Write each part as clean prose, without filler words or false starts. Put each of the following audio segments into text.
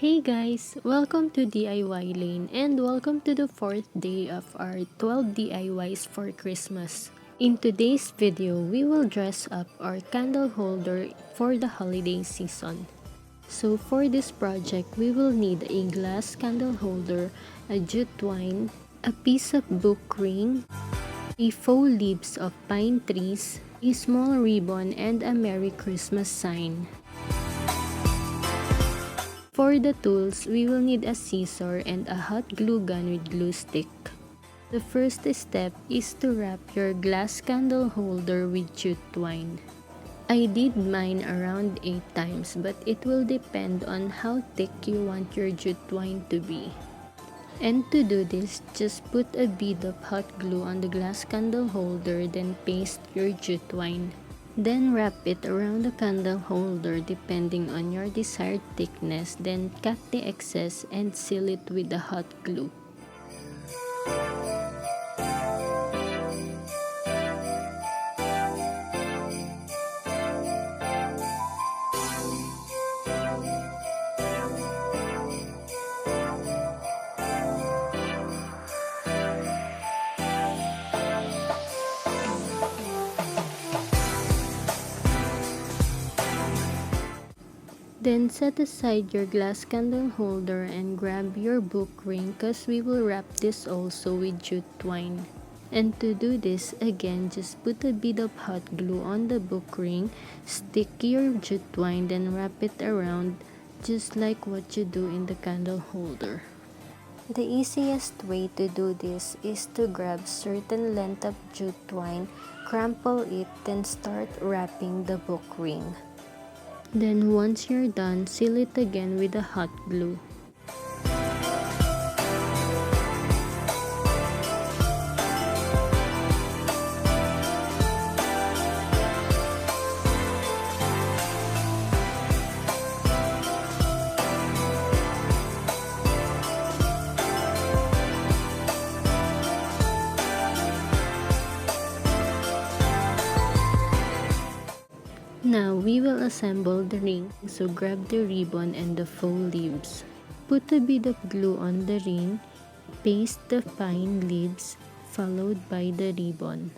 Hey guys! Welcome to DIY Lane and welcome to the 4th day of our 12 DIYs for Christmas. In today's video, we will dress up our candle holder for the holiday season. So for this project, we will need a glass candle holder, a jute twine, a piece of book ring, a faux leaves of pine trees, a small ribbon, and a Merry Christmas sign. For the tools, we will need a scissor and a hot glue gun with glue stick. The first step is to wrap your glass candle holder with jute twine. I did mine around 8 times, but it will depend on how thick you want your jute twine to be. And to do this, just put a bead of hot glue on the glass candle holder, then paste your jute twine. Then wrap it around the candle holder depending on your desired thickness, then cut the excess and seal it with the hot glue. Then set aside your glass candle holder and grab your book ring cause we will wrap this also with jute twine. And to do this, again, just put a bit of hot glue on the book ring, stick your jute twine, then wrap it around just like what you do in the candle holder. The easiest way to do this is to grab certain length of jute twine, crumple it, then start wrapping the book ring. Then once you're done, seal it again with a hot glue. Now we will assemble the ring, so grab the ribbon and the faux leaves. Put a bit of glue on the ring, paste the pine leaves, followed by the ribbon.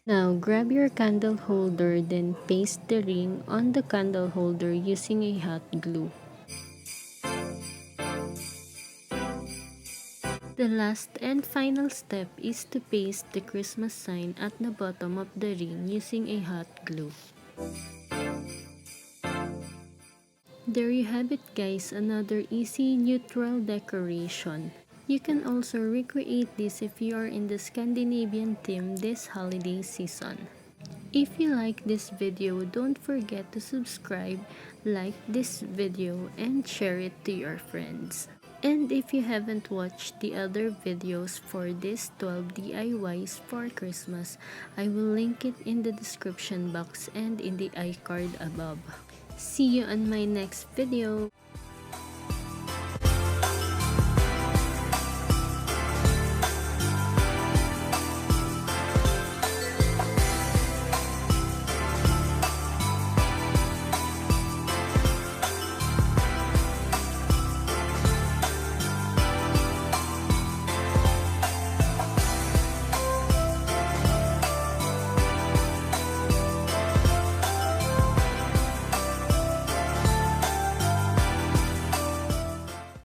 Now grab your candle holder, then paste the ring on the candle holder using a hot glue. The last and final step is to paste the Christmas sign at the bottom of the ring using a hot glue. There you have it guys, another easy neutral decoration. You can also recreate this if you are in the Scandinavian theme this holiday season. If you like this video, don't forget to subscribe, like this video, and share it to your friends. And if you haven't watched the other videos for this 12 DIYs for Christmas, I will link it in the description box and in the iCard above. See you on my next video!